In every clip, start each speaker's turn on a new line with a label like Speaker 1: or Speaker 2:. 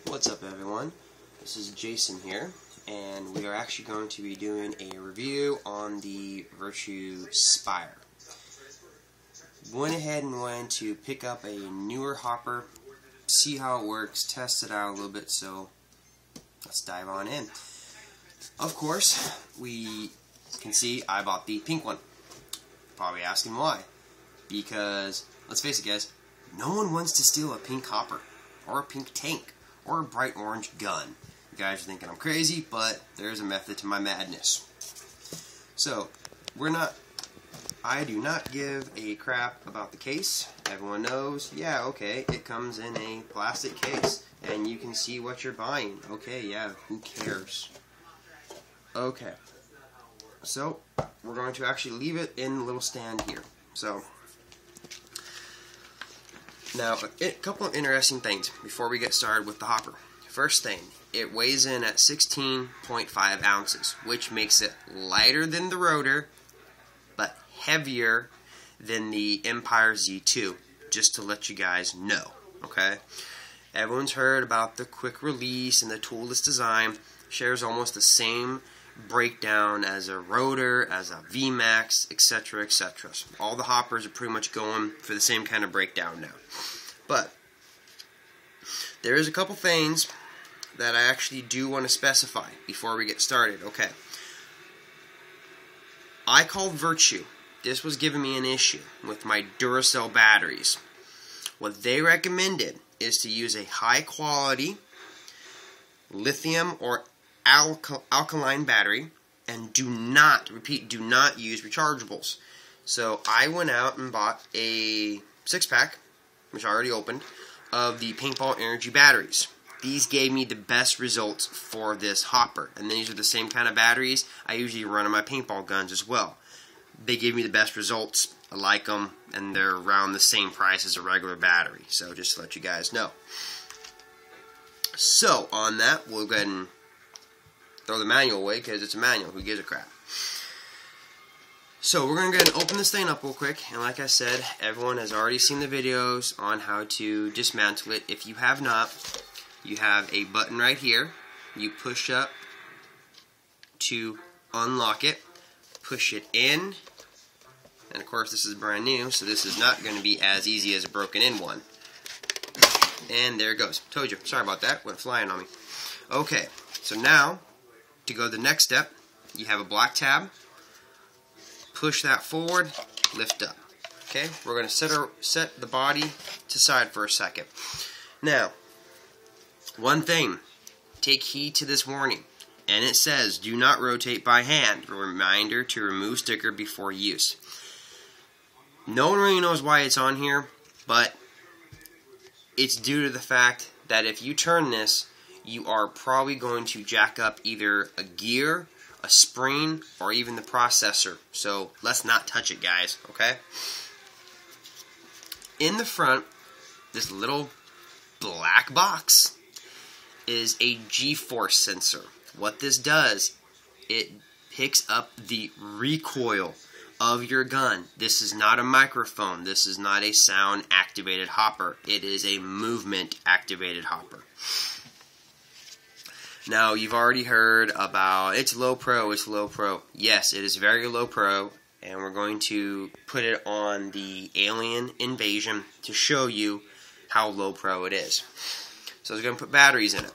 Speaker 1: What's up, everyone? This is Jason here, and we are actually going to be doing a review on the Virtue Spire. Went ahead and went to pick up a newer hopper, see how it works, test it out a little bit, so let's dive on in. Of course, we can see I bought the pink one. Probably asking why. Because, let's face it guys, no one wants to steal a pink hopper, or a pink tank, or a bright orange gun. You guys are thinking I'm crazy, but there's a method to my madness. So, I do not give a crap about the case. Everyone knows, yeah, okay, it comes in a plastic case, and you can see what you're buying. Okay, yeah, who cares? Okay, so we're going to actually leave it in the little stand here. So, now, a couple of interesting things before we get started with the hopper. First thing, it weighs in at 16.5 ounces, which makes it lighter than the rotor, but heavier than the Empire Z2, just to let you guys know, okay? Everyone's heard about the quick release and the toolless design. Shares almost the same breakdown as a rotor, as a VMAX, etc., etc. So all the hoppers are pretty much going for the same kind of breakdown now. But there is a couple things that I actually do want to specify before we get started. Okay. I called Virtue. This was giving me an issue with my Duracell batteries. What they recommended is to use a high quality lithium or alkaline battery, and do not, repeat, do not use rechargeables. So I went out and bought a 6-pack, which I already opened, of the Paintball Energy batteries. These gave me the best results for this hopper, and these are the same kind of batteries I usually run on my paintball guns as well. They gave me the best results. I like them, and they're around the same price as a regular battery, so just to let you guys know. So on that, we'll go ahead and throw the manual away, because it's a manual. Who gives a crap? So we're going to go ahead and open this thing up real quick. And like I said, everyone has already seen the videos on how to dismantle it. If you have not, you have a button right here. You push up to unlock it. Push it in. And of course this is brand new, so this is not going to be as easy as a broken in one. And there it goes. Told you. Sorry about that. Went flying on me. Okay, so now to go to the next step, you have a black tab. Push that forward, lift up. Okay, we're going to set the body to side for a second. Now, one thing, take heed to this warning, and it says do not rotate by hand. A reminder to remove sticker before use. No one really knows why it's on here, but it's due to the fact that if you turn this, you are probably going to jack up either a gear, a spring, or even the processor. So let's not touch it, guys, okay? In the front, this little black box is a G-force sensor. What this does, it picks up the recoil of your gun. This is not a microphone. This is not a sound activated hopper. It is a movement activated hopper. Now, you've already heard about, it's low pro, it's low pro. Yes, it is very low pro, and we're going to put it on the Alien Invasion to show you how low pro it is. So we're going to put batteries in it.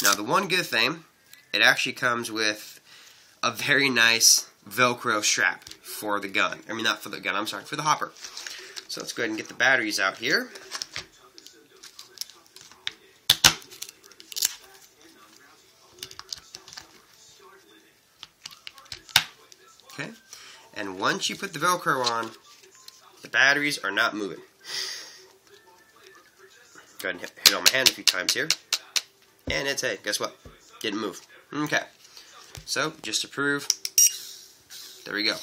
Speaker 1: Now, the one good thing, it actually comes with a very nice Velcro strap for the gun. I mean, not for the gun, I'm sorry, for the hopper. So let's go ahead and get the batteries out here. Okay, and once you put the Velcro on, the batteries are not moving. Go ahead and hit it on my hand a few times here. And it's, hey, guess what? Didn't move. Okay, so just to prove, there we go.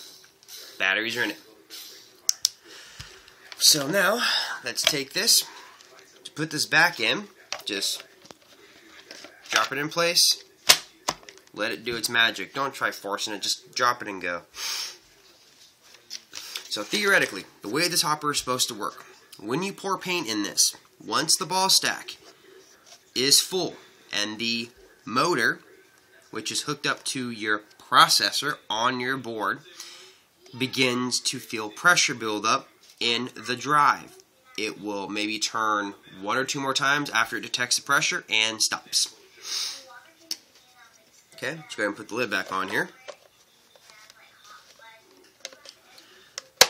Speaker 1: Batteries are in it. So now, let's take this, to put this back in, just drop it in place. Let it do its magic. Don't try forcing it. Just drop it and go. So theoretically, the way this hopper is supposed to work, when you pour paint in this, once the ball stack is full, and the motor, which is hooked up to your processor on your board, begins to feel pressure build up in the drive. It will maybe turn 1 or 2 more times after it detects the pressure and stops. Okay, let's go ahead and put the lid back on here.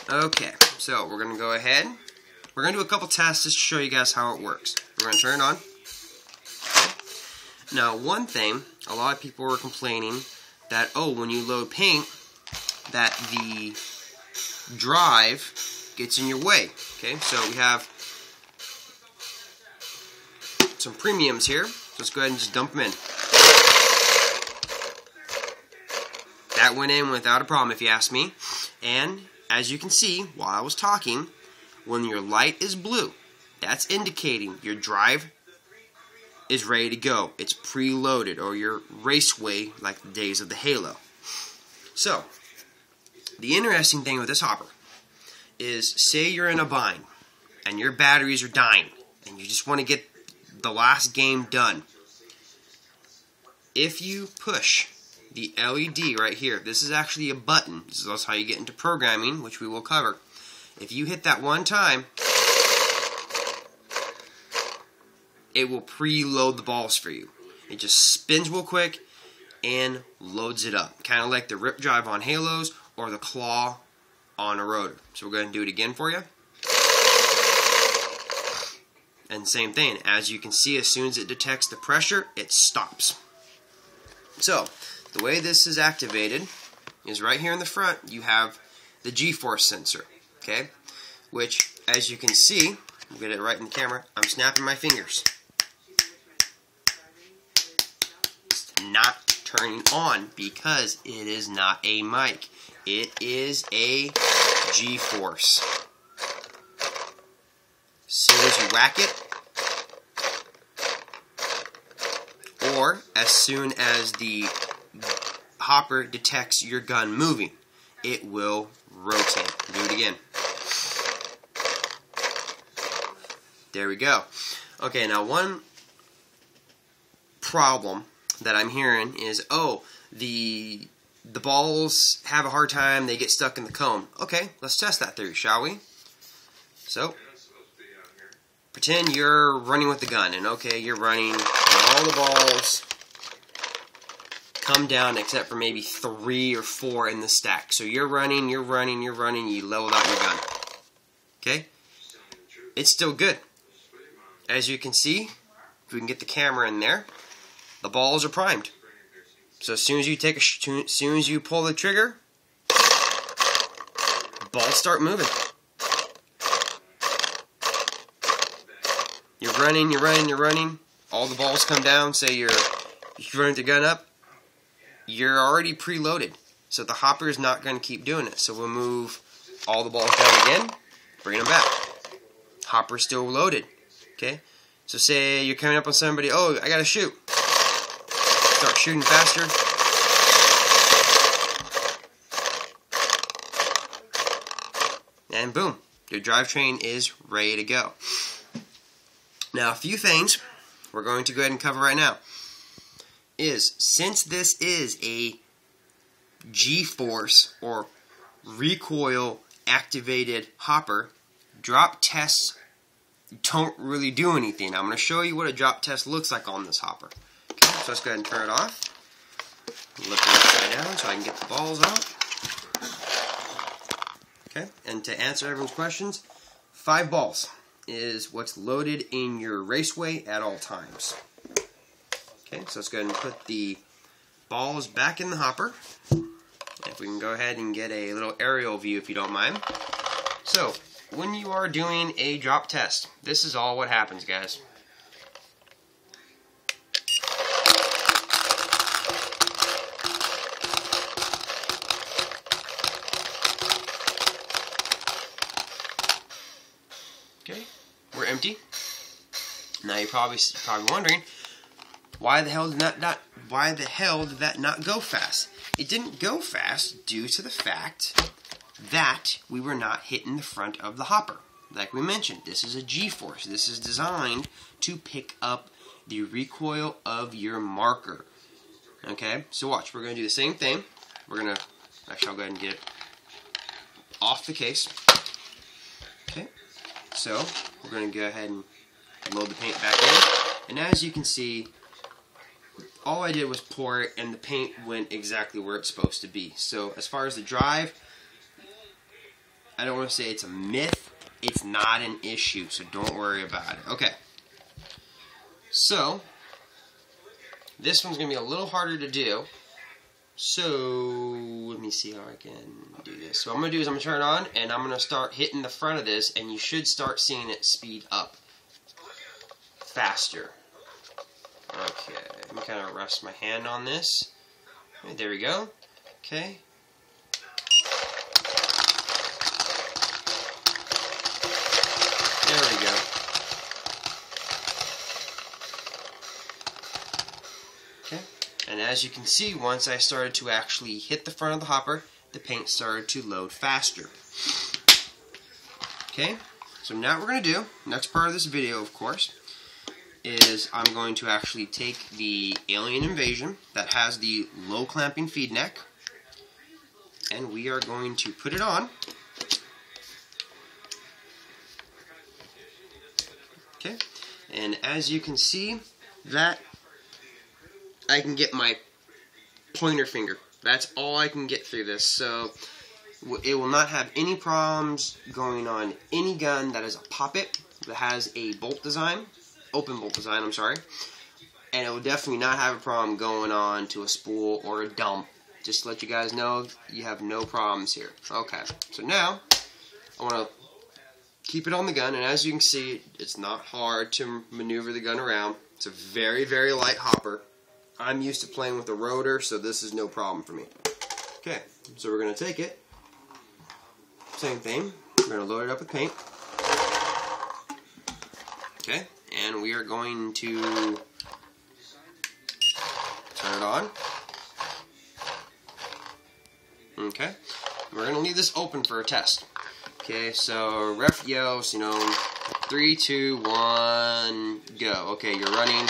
Speaker 1: Okay, so we're going to go ahead. We're going to do a couple tests just to show you guys how it works. We're going to turn it on. Now, one thing, a lot of people were complaining that, oh, when you load paint, that the drive gets in your way. Okay, so we have some premiums here. So let's go ahead and just dump them in. That went in without a problem, if you ask me. And as you can see, while I was talking, when your light is blue, that's indicating your drive is ready to go. It's preloaded, or your raceway like the days of the Halo. So, the interesting thing with this hopper is, say you're in a bind and your batteries are dying and you just want to get the last game done. If you push the LED right here, this is actually a button. This is also how you get into programming, which we will cover. If you hit that one time, it will preload the balls for you. It just spins real quick and loads it up. Kind of like the rip drive on Halos or the claw on a rotor. So we're going to do it again for you. And same thing. As you can see, as soon as it detects the pressure, it stops. So, the way this is activated is right here in the front, you have the G-force sensor. Okay? Which, as you can see, we'll get it right in the camera, I'm snapping my fingers. Not turning on because it is not a mic. It is a G-force. As soon as you whack it, or as soon as the hopper detects your gun moving, it will rotate. Do it again. There we go. Okay, now one problem that I'm hearing is, oh, the balls have a hard time, they get stuck in the cone. Okay, let's test that theory, shall we? So, pretend you're running with the gun, and okay, you're running, and all the balls come down except for maybe 3 or 4 in the stack. So you're running, you leveled out your gun. Okay? It's still good. As you can see, if we can get the camera in there, the balls are primed. So as soon as you pull the trigger, balls start moving. You're running. All the balls come down. Say you're running the gun up. You're already preloaded, so the hopper is not going to keep doing it. So we'll move all the balls down again, bring them back. Hopper's still loaded. Okay. So say you're coming up on somebody. Oh, I gotta shoot. Start shooting faster. And boom, your drivetrain is ready to go. Now, a few things we're going to go ahead and cover right now is, since this is a G-force or recoil activated hopper, drop tests don't really do anything. I'm going to show you what a drop test looks like on this hopper. Okay, so let's go ahead and turn it off. Lift it upside down so I can get the balls out. Okay, and to answer everyone's questions, 5 balls is what's loaded in your raceway at all times. Okay, so let's go ahead and put the balls back in the hopper. If we can go ahead and get a little aerial view if you don't mind. So, when you are doing a drop test, this is all what happens, guys. Okay, we're empty. Now you're probably wondering, why the hell did that not go fast? It didn't go fast due to the fact that we were not hitting the front of the hopper. Like we mentioned, this is a G-force. This is designed to pick up the recoil of your marker. Okay, so watch, we're going to do the same thing. We're going to, actually I'll go ahead and get it off the case. Okay, so we're going to go ahead and load the paint back in. And as you can see, all I did was pour it and the paint went exactly where it's supposed to be. So as far as the drive, I don't want to say it's a myth. It's not an issue, so don't worry about it. Okay, so this one's going to be a little harder to do. So let me see how I can do this. So what I'm going to do is I'm going to turn it on and I'm going to start hitting the front of this, and you should start seeing it speed up faster. Okay, let me kind of rest my hand on this. Okay, there we go. Okay. There we go. Okay, and as you can see, once I started to actually hit the front of the hopper, the paint started to load faster. Okay, so now what we're going to do, next part of this video, of course, is I'm going to actually take the Alien Invasion that has the low clamping feed neck, and we are going to put it on. Okay, and as you can see, that I can get my pointer finger. That's all I can get through this, so it will not have any problems going on any gun that is a poppet that has a bolt design. Open bolt design, I'm sorry, and it will definitely not have a problem going on to a spool or a dump. Just to let you guys know, you have no problems here. Okay, so now I want to keep it on the gun, and as you can see, it's not hard to maneuver the gun around. It's a very, very light hopper. I'm used to playing with a rotor, so this is no problem for me. Okay, so we're going to take it, same thing, we're going to load it up with paint. Okay, and we are going to turn it on. Okay, we're going to leave this open for a test. Okay, so ref yells, 3, 2, 1, go. Okay, you're running.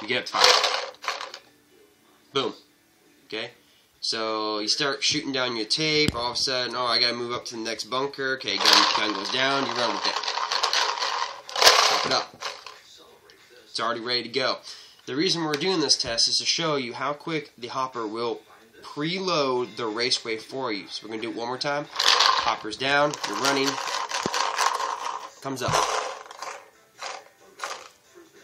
Speaker 1: You get up to 5. Boom. Okay, so you start shooting down your tape. All of a sudden, oh, I got to move up to the next bunker. Okay, gun goes down. You run with it. Pop it up. It's already ready to go. The reason we're doing this test is to show you how quick the hopper will preload the raceway for you. So we're going to do it one more time. Hopper's down, you're running, comes up.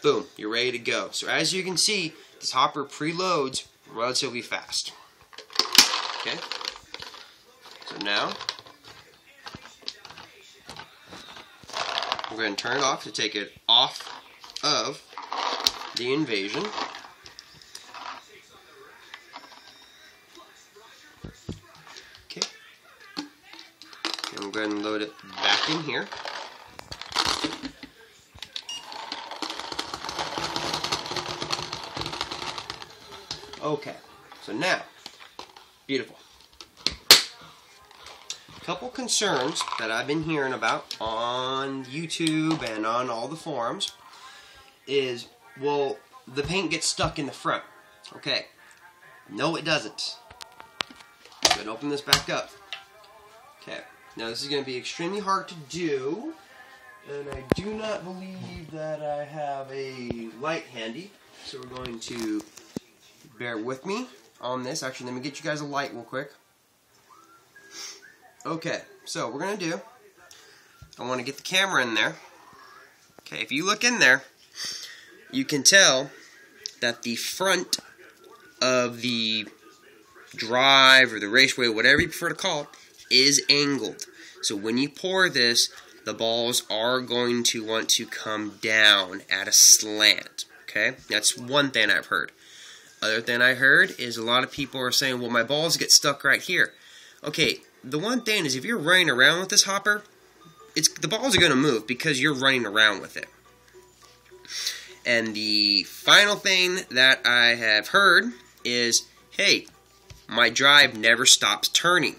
Speaker 1: Boom, you're ready to go. So as you can see, this hopper preloads relatively fast. Okay, so now we're going to turn it off to take it off of the Invasion. Okay, and we'll go ahead and load it back in here. Okay, so now, beautiful. A couple concerns that I've been hearing about on YouTube and on all the forums is, well, the paint gets stuck in the front. Okay, no it doesn't. Go ahead and open this back up. Okay, now this is going to be extremely hard to do, and I do not believe that I have a light handy, so we're going to bear with me on this. Actually, let me get you guys a light real quick. Okay, so what we're going to do, I want to get the camera in there. Okay, if you look in there, you can tell that the front of the drive or the raceway, whatever you prefer to call it, is angled. So when you pour this, the balls are going to want to come down at a slant. Okay, that's one thing I've heard. Other thing I heard is a lot of people are saying, well, my balls get stuck right here. Okay, the one thing is if you're running around with this hopper, the balls are going to move because you're running around with it. And the final thing that I have heard is, hey, my drive never stops turning,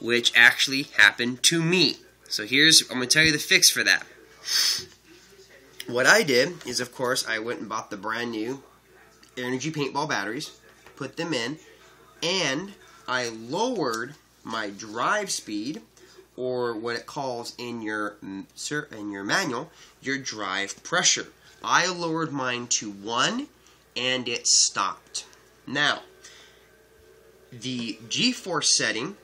Speaker 1: which actually happened to me. So I'm going to tell you the fix for that. what I did is, of course, I went and bought the brand new Energy paintball batteries, put them in, and I lowered my drive speed, or what it calls in your manual, your drive pressure. I lowered mine to 1, and it stopped. Now, the G-force setting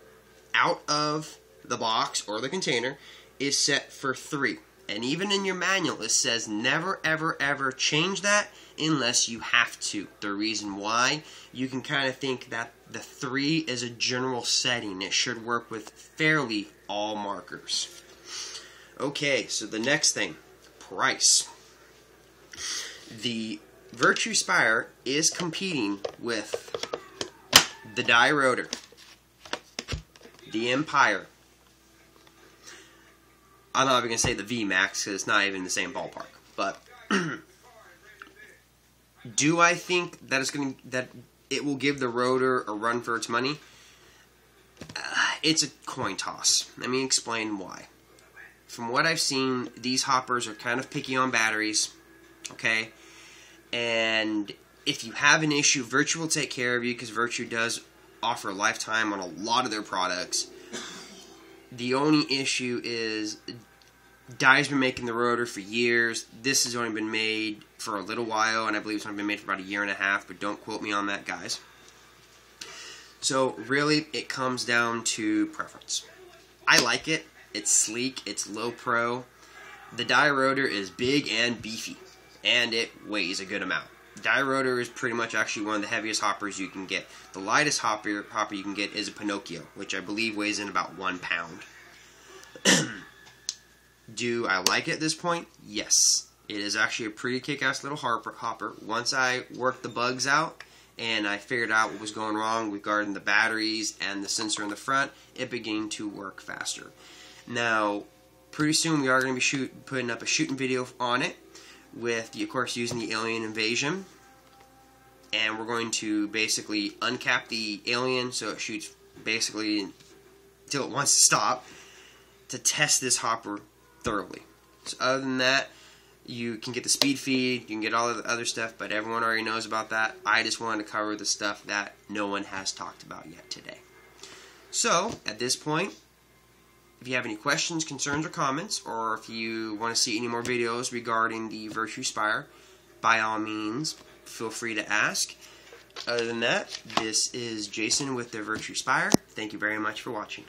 Speaker 1: out of the box or the container is set for 3. And even in your manual, it says never, ever, ever change that unless you have to. The reason why, you can kind of think that the 3 is a general setting. It should work with fairly all markers. Okay, so the next thing, price. The Virtue Spire is competing with the Die Rotor, the Empire. I'm not even going to say the VMAX because it's not even in the same ballpark. But do I think that it will give the rotor a run for its money? It's a coin toss. Let me explain why. From what I've seen, these hoppers are kind of picky on batteries. Okay? And if you have an issue, Virtue will take care of you because Virtue does offer a lifetime on a lot of their products. The only issue is Die's been making the rotor for years. This has only been made for a little while, and I believe it's only been made for about 1.5 years, but don't quote me on that, guys. So really, it comes down to preference. I like it. It's sleek. It's low pro. The Die rotor is big and beefy, and it weighs a good amount. Die rotor is pretty much actually one of the heaviest hoppers you can get. The lightest hopper you can get is a Pinocchio, which I believe weighs in about 1 pound. Do I like it at this point? Yes. It is actually a pretty kick-ass little hopper. Once I worked the bugs out and I figured out what was going wrong regarding the batteries and the sensor in the front, it began to work faster. Now, pretty soon we are going to be putting up a shooting video on it, with, of course, using the alien invasion. And we're going to basically uncap the alien so it shoots basically until it wants to stop, to test this hopper thoroughly. So other than that, you can get the speed feed, you can get all of the other stuff, but everyone already knows about that. I just wanted to cover the stuff that no one has talked about yet today. So, at this point, if you have any questions, concerns, or comments, or if you want to see any more videos regarding the Virtue Spire, by all means, feel free to ask. Other than that, this is Jason with the Virtue Spire. Thank you very much for watching.